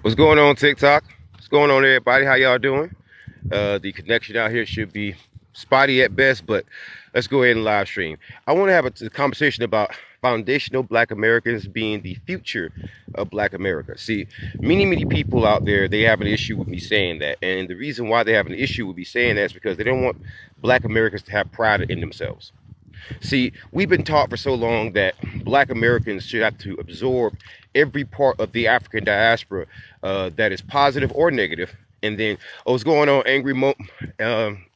What's going on, TikTok? What's going on, everybody? How y'all doing? The connection out here should be spotty at best, but let's go ahead and live stream. I want to have a conversation about foundational Black Americans being the future of Black America. See, many people out there, they have an issue with me saying that. And the reason why they have an issue with me saying that is because they don't want Black Americans to have pride in themselves. See, we've been taught for so long that Black Americans should have to absorb every part of the African diaspora that is positive or negative. And then, oh, what's going on,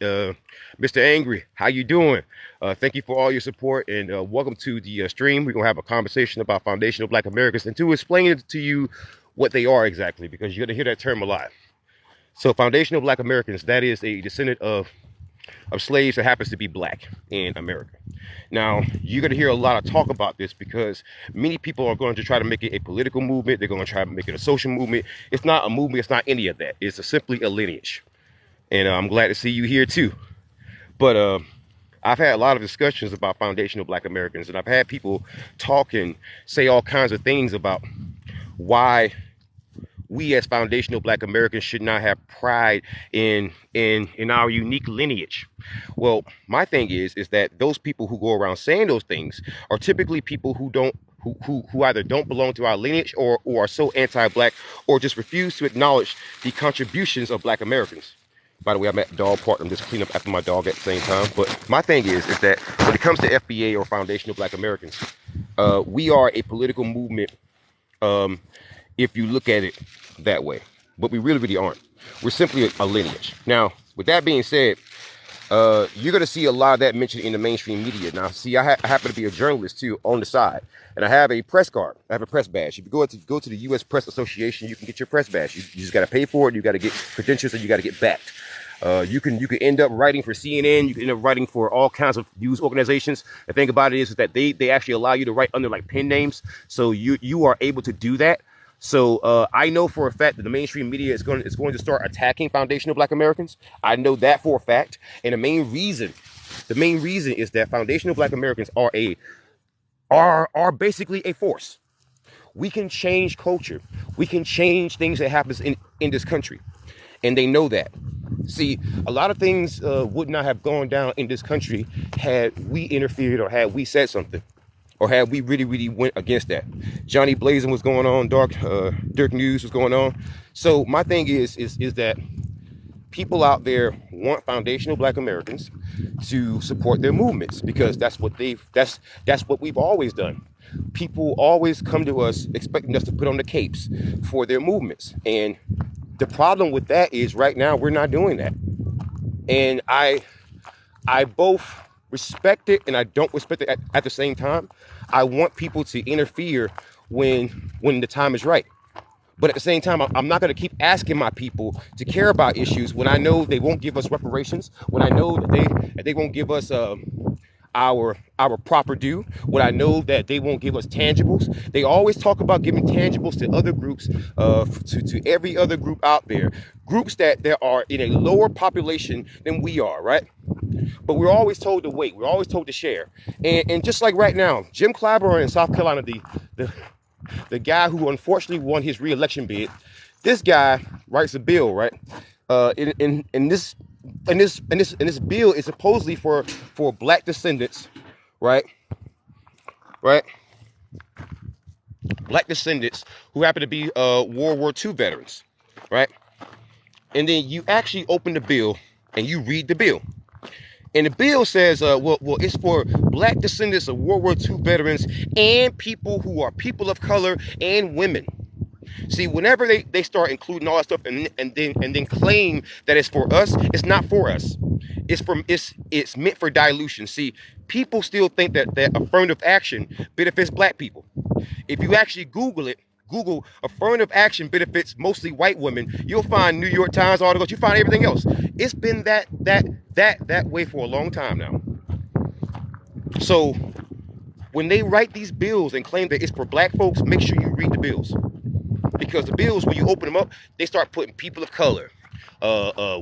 Mr. Angry? How you doing? Thank you for all your support, and welcome to the stream. We're gonna have a conversation about foundational Black Americans, and to explain it to you what they are exactly, because you're gonna hear that term a lot. So, foundational Black Americans, that is a descendant of slaves that happens to be Black in America. Now, you're going to hear a lot of talk about this because many people are going to try to make it a political movement. They're going to try to make it a social movement. It's not a movement. It's not any of that. It's simply a lineage. And I'm glad to see you here too. But I've had a lot of discussions about foundational Black Americans, and I've had people talk and say all kinds of things about why we as foundational Black Americans should not have pride in our unique lineage. Well, my thing is that those people who go around saying those things are typically people who either don't belong to our lineage or are so anti-Black or just refuse to acknowledge the contributions of Black Americans. By the way, I'm at the dog park. I'm just cleaning up after my dog at the same time. But my thing is that when it comes to FBA or foundational Black Americans, we are a political movement. If you look at it that way, but we really aren't. We're simply a lineage. Now, with that being said, you're going to see a lot of that mentioned in the mainstream media. Now, see, I happen to be a journalist too on the side, and I have a press card. I have a press badge. If you go to the U.S. Press Association, you can get your press badge. You just got to pay for it. You got to get credentials, and you got to get backed. You can end up writing for CNN. You can end up writing for all kinds of news organizations. The thing about it is that they actually allow you to write under like pen names, so you are able to do that. So I know for a fact that the mainstream media is going to start attacking foundational Black Americans. I know that for a fact, and the main reason is that foundational Black Americans are basically a force. We can change culture. We can change things that happens in this country, and they know that. See, a lot of things would not have gone down in this country had we interfered or had we said something. Or had we really went against that. Johnny Blazing was going on, Dirk News was going on. So my thing is that people out there want foundational Black Americans to support their movements, because that's what we've always done. People always come to us expecting us to put on the capes for their movements. And the problem with that is right now we're not doing that. And I both respect it and I don't respect it at the same time. I want people to interfere when the time is right. But at the same time, I'm not going to keep asking my people to care about issues when I know they won't give us reparations, when I know that they won't give us our proper due, when I know that they won't give us tangibles. They always talk about giving tangibles to other groups, to every other group out there, groups that there are in a lower population than we are, right? But we're always told to wait. We're always told to share. And just like right now, Jim Clyburn in South Carolina, the guy who unfortunately won his re-election bid, this guy writes a bill, right? And this bill is supposedly for Black descendants, right? Black descendants who happen to be World War II veterans, right? And then you actually open the bill and you read the bill. And the bill says, well, it's for Black descendants of World War II veterans and people who are people of color and women. See, whenever they start including all that stuff and then claim that it's for us, it's not for us. It's meant for dilution. See, people still think that affirmative action benefits Black people. If you actually Google affirmative action benefits mostly white women, you'll find New York Times articles, you find everything else. It's been that way for a long time now. So when they write these bills and claim that it's for Black folks, make sure you read the bills. Because the bills, when you open them up, they start putting people of color,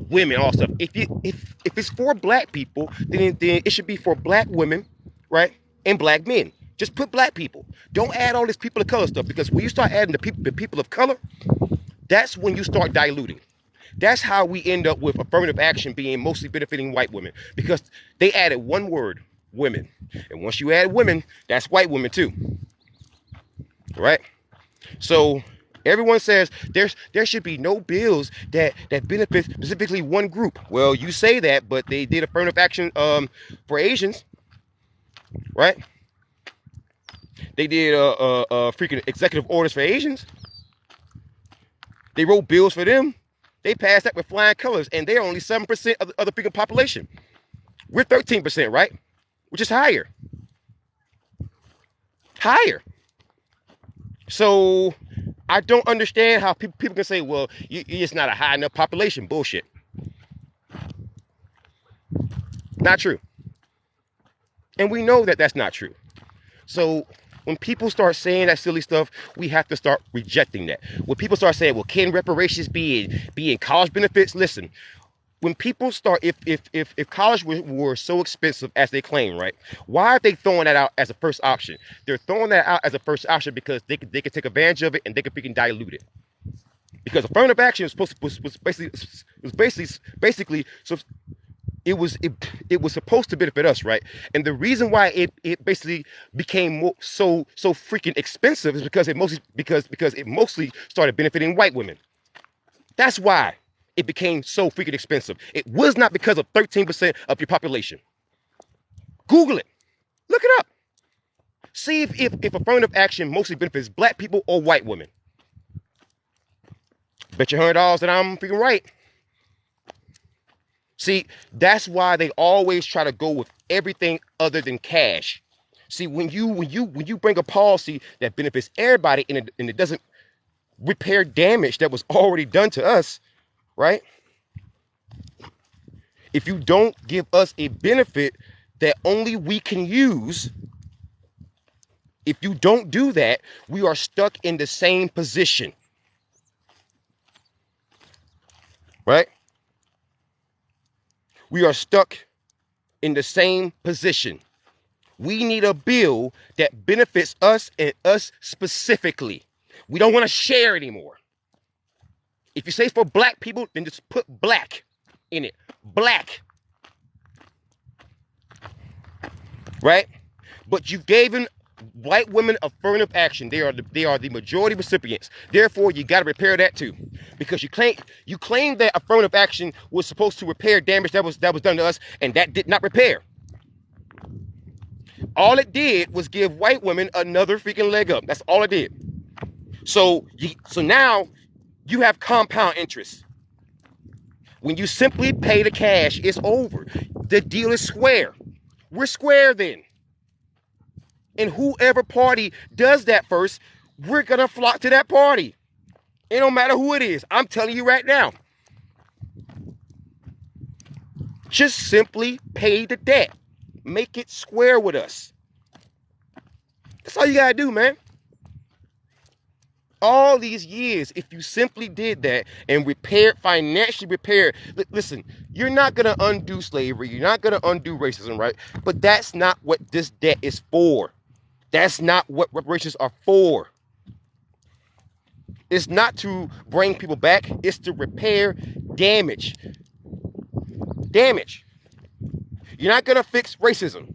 women, all stuff. If it's for Black people, then it should be for Black women, right? And Black men. Just put Black people. Don't add all this people of color stuff, because when you start adding the people of color, That's when you start diluting. That's how we end up with affirmative action being mostly benefiting white women, because they added one word, women. And once you add women, that's white women too. Right? So everyone says there should be no bills that benefit specifically one group. Well, you say that, but they did affirmative action for Asians, right? They did freaking executive orders for Asians. They wrote bills for them. They passed that with flying colors, and they're only 7% of the freaking population. We're 13%, right? Which is higher. Higher. So I don't understand how people can say, well, it's not a high enough population. Bullshit. Not true. And we know that that's not true. So when people start saying that silly stuff, we have to start rejecting that. When people start saying, well, can reparations be in college benefits? Listen, when people start, if college were so expensive as they claim, right? Why are they throwing that out as a first option? They're throwing that out as a first option because they could take advantage of it, and they could freaking dilute it. Because affirmative action was basically so it was supposed to benefit us, right? And the reason why it basically became so freaking expensive is because it mostly started benefiting white women. That's why it became so freaking expensive. It was not because of 13% of your population. Google it. Look it up. See if affirmative action mostly benefits black people or white women. Bet you $100 that I'm freaking right. See, that's why they always try to go with everything other than cash. See, when you bring a policy that benefits everybody and it doesn't repair damage that was already done to us, right? If you don't give us a benefit that only we can use, if you don't do that, we are stuck in the same position. Right? We are stuck in the same position. We need a bill that benefits us and us specifically. We don't want to share anymore. If you say for black people, then just put black in it. Black. Right? But you gave white women affirmative action. They are the majority recipients. Therefore, you got to repair that too, because you claim that affirmative action was supposed to repair damage that was done to us, and that did not repair. All it did was give white women another freaking leg up. That's all it did. So now you have compound interest. When you simply pay the cash, it's over. The deal is square. We're square then. And whoever party does that first, we're going to flock to that party. It don't matter who it is. I'm telling you right now. Just simply pay the debt. Make it square with us. That's all you got to do, man. All these years, if you simply did that and financially repaired, listen, you're not going to undo slavery. You're not going to undo racism, right? But that's not what this debt is for. That's not what reparations are for. It's not to bring people back. It's to repair damage. Damage. You're not going to fix racism.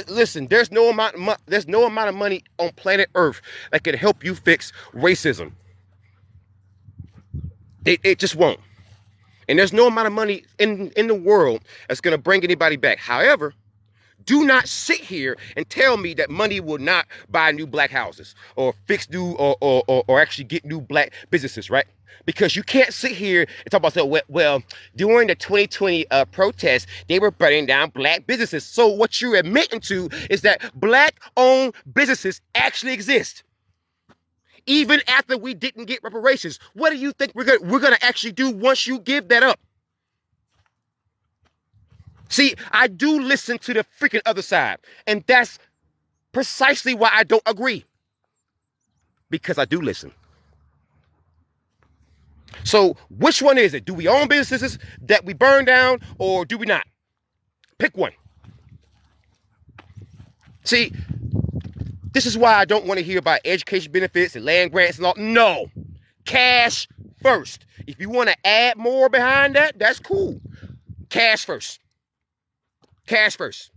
Listen, there's no amount of money on planet Earth that can help you fix racism. It just won't. And there's no amount of money in the world that's going to bring anybody back. However, do not sit here and tell me that money will not buy new black houses or fix new or actually get new black businesses, right? Because you can't sit here and talk about, well, during the 2020 protests, they were burning down black businesses. So what you're admitting to is that black-owned businesses actually exist. Even after we didn't get reparations, what do you think we're gonna actually do once you give that up? See, I do listen to the freaking other side, and that's precisely why I don't agree. Because I do listen. So, which one is it? Do we own businesses that we burn down, or do we not? Pick one. See, this is why I don't want to hear about education benefits and land grants and all. No. Cash first. If you want to add more behind that, that's cool. Cash first. Cash first.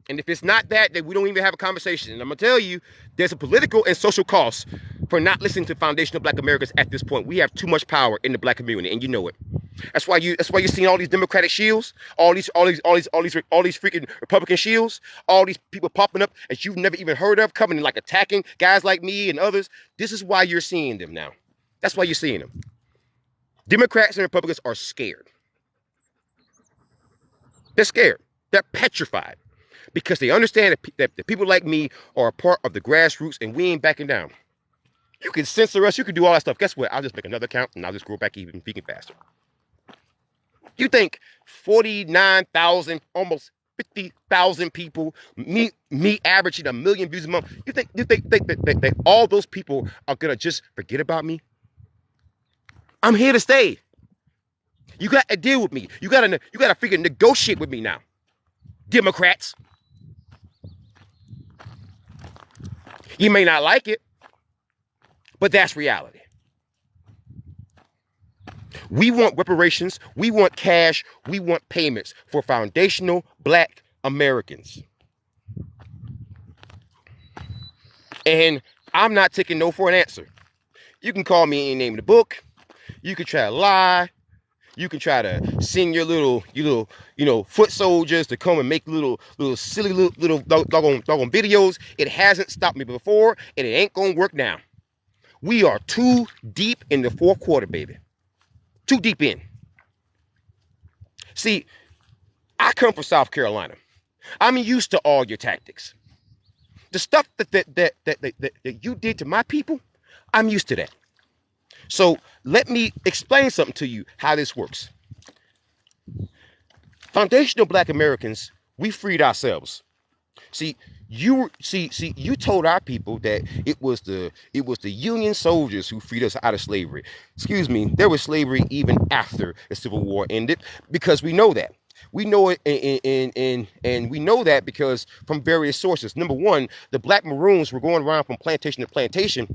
And if it's not that, then we don't even have a conversation. And I'm going to tell you, there's a political and social cost for not listening to foundational Black Americans at this point. We have too much power in the Black community, and you know it. That's why you're seeing all these Democratic shields, all these freaking Republican shields, all these people popping up that you've never even heard of, coming and like attacking guys like me and others. This is why you're seeing them now. That's why you're seeing them. Democrats and Republicans are scared. They're scared. They're petrified. Because they understand that the people like me are a part of the grassroots and we ain't backing down. You can censor us. You can do all that stuff. Guess what? I'll just make another account and I'll just grow back even faster. You think 49,000, almost 50,000 people, me averaging 1 million views a month, you think that all those people are going to just forget about me? I'm here to stay. You got to deal with me. You got to freaking negotiate with me now. Democrats. You may not like it, but that's reality. We want reparations, we want cash, we want payments for foundational Black Americans. And I'm not taking no for an answer. You can call me any name in the book. You can try to lie. You can try to send your little foot soldiers to come and make little silly doggone videos. It hasn't stopped me before, and it ain't gonna work now. We are too deep in the fourth quarter, baby. Too deep in. See, I come from South Carolina. I'm used to all your tactics. The stuff that you did to my people, I'm used to that. So let me explain something to you how this works. Foundational Black Americans, we freed ourselves. See, you told our people that it was the Union soldiers who freed us out of slavery. Excuse me, there was slavery even after the Civil War ended, because we know that. We know it, and we know that because from various sources. Number one, the Black Maroons were going around from plantation to plantation,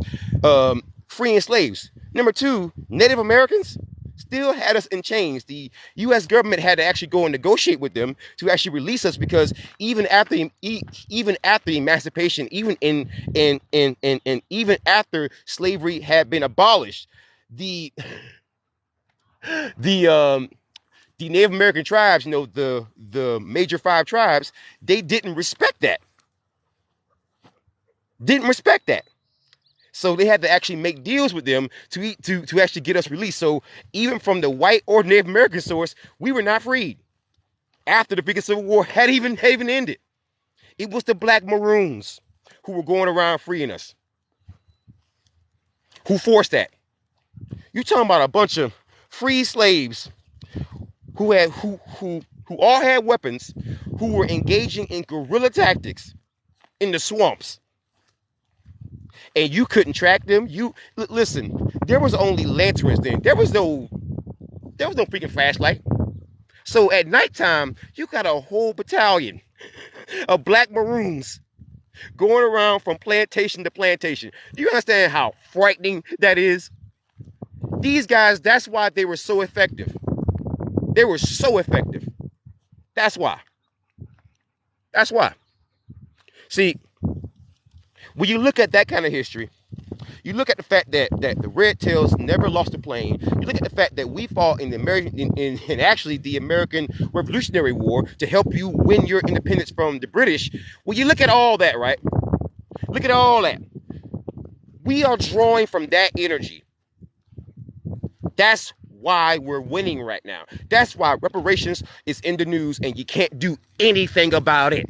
freeing slaves. Number two, Native Americans still had us in chains. The U.S. government had to actually go and negotiate with them to actually release us, because even after emancipation, even after slavery had been abolished, the Native American tribes, the major 5 tribes, they didn't respect that. So they had to actually make deals with them to actually get us released. So even from the white or Native American source, we were not freed after the biggest Civil War had even ended. It was the Black Maroons who were going around freeing us. Who forced that? You're talking about a bunch of free slaves who all had weapons, who were engaging in guerrilla tactics in the swamps. And you couldn't track them. Listen, there was only lanterns then. There was no freaking flashlight. So at nighttime, you got a whole battalion of Black Maroons going around from plantation to plantation. Do you understand how frightening that is? These guys, that's why they were so effective. They were so effective. That's why. See, when you look at that kind of history, you look at the fact that the Red Tails never lost a plane. You look at the fact that we fought in the American Revolutionary War to help you win your independence from the British. Well, you look at all that, right? Look at all that. We are drawing from that energy. That's why we're winning right now. That's why reparations is in the news and you can't do anything about it.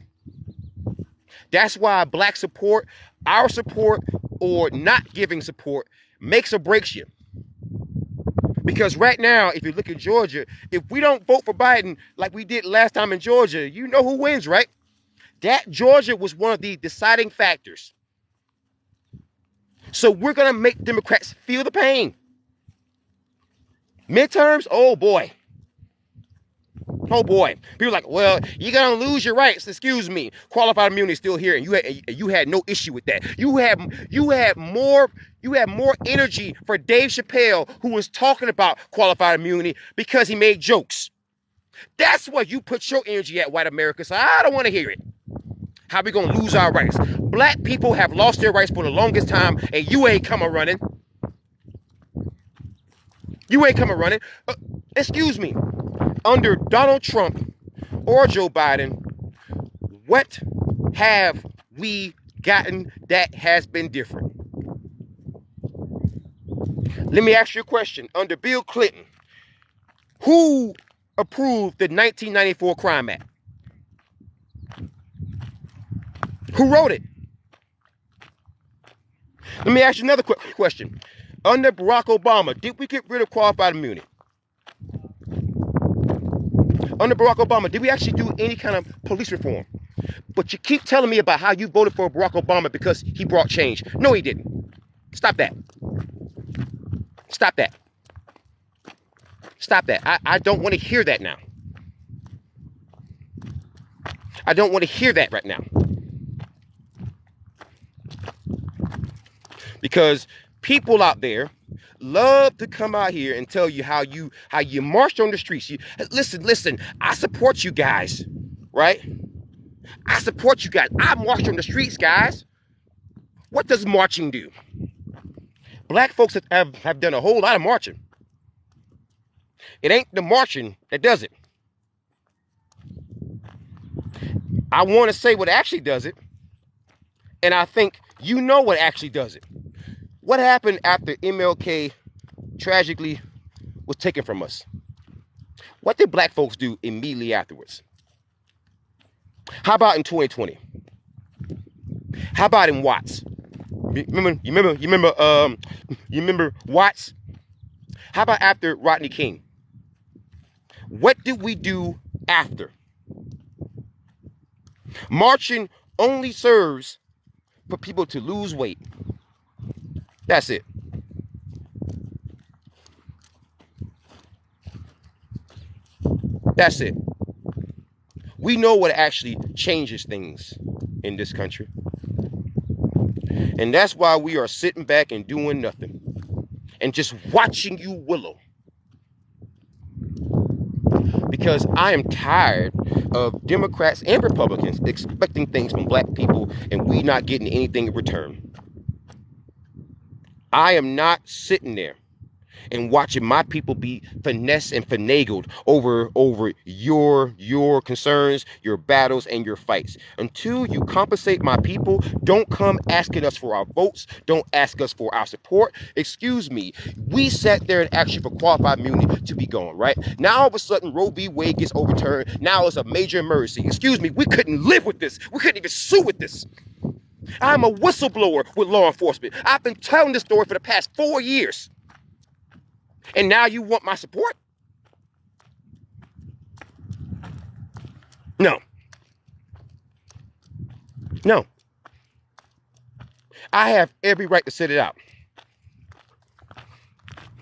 That's why Black support, our support, or not giving support makes or breaks you. Because right now, if you look at Georgia, if we don't vote for Biden like we did last time in Georgia, you know who wins, right? That Georgia was one of the deciding factors. So we're going to make Democrats feel the pain. Midterms, oh boy. Oh boy, people are like, well, you're gonna lose your rights. Excuse me, qualified immunity is still here, and you had no issue with that. You had more energy for Dave Chappelle, who was talking about qualified immunity because he made jokes. That's where you put your energy at, white America. So I don't want to hear it. How we gonna lose our rights? Black people have lost their rights for the longest time, and you ain't coming running. You ain't coming running. Excuse me. Under Donald Trump or Joe Biden, what have we gotten that has been different? Let me ask you a question. Under Bill Clinton, who approved the 1994 Crime Act? Who wrote it? Let me ask you another question. Under Barack Obama, did we get rid of qualified immunity? Under Barack Obama, did we actually do any kind of police reform? But you keep telling me about how you voted for Barack Obama because he brought change. No, he didn't. Stop that. Stop that. Stop that. I don't want to hear that now. I don't want to hear that right now. Because people out there love to come out here and tell you how you marched on the streets. Listen, I support you guys, right? I support you guys. I marched on the streets, guys. What does marching do? Black folks have done a whole lot of marching. It ain't the marching that does it. I want to say what actually does it, and I think you know what actually does it. What happened after MLK tragically was taken from us? What did black folks do immediately afterwards? How about in 2020? How about in Watts? You remember Watts? How about after Rodney King? What did we do after? Marching only serves for people to lose weight. That's it. That's it. We know what actually changes things in this country. And that's why we are sitting back and doing nothing. And just watching you willow. Because I am tired of Democrats and Republicans expecting things from black people and we not getting anything in return. I am not sitting there and watching my people be finessed and finagled over your concerns, your battles, and your fights. Until you compensate my people, don't come asking us for our votes. Don't ask us for our support. Excuse me. We sat there and asked you for qualified immunity to be gone, right? Now all of a sudden Roe v. Wade gets overturned. Now it's a major emergency. Excuse me. We couldn't live with this. We couldn't even sue with this. I'm a whistleblower with law enforcement. I've been telling this story for the past 4 years. And now you want my support? No. No. I have every right to sit it out.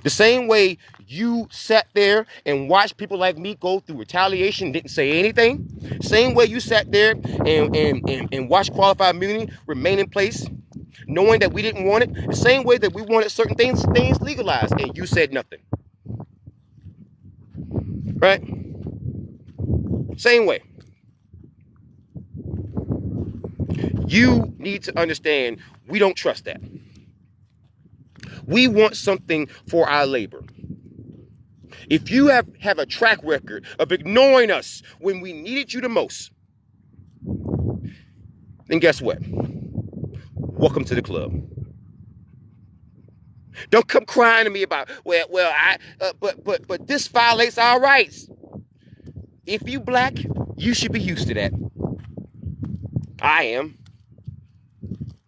The same way you sat there and watched people like me go through retaliation and didn't say anything. Same way you sat there and watched qualified immunity remain in place, knowing that we didn't want it. The same way that we wanted certain things legalized and you said nothing. Right? Same way. You need to understand we don't trust that. We want something for our labor. If you have a track record of ignoring us when we needed you the most, then guess what? Welcome to the club. Don't come crying to me about, but this violates our rights. If you black, you should be used to that. I am.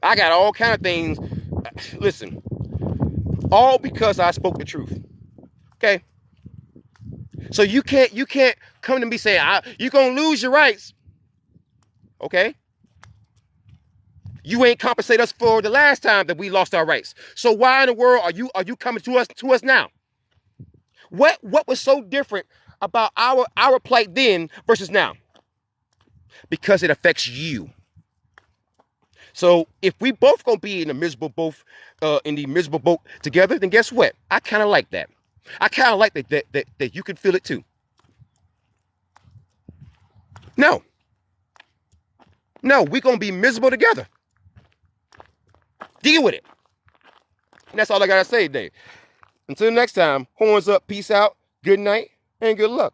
I got all kind of things. Listen, all because I spoke the truth. Okay? So you can't come to me saying you're gonna lose your rights. Okay? You ain't compensate us for the last time that we lost our rights. So why in the world are you coming to us now? What was so different about our plight then versus now? Because it affects you. So if we both gonna be in the miserable boat together, then guess what? I kind of like that. I kind of like that you can feel it too. No, we gonna be miserable together. Deal with it. And that's all I gotta say today. Until next time, horns up, peace out, good night, and good luck.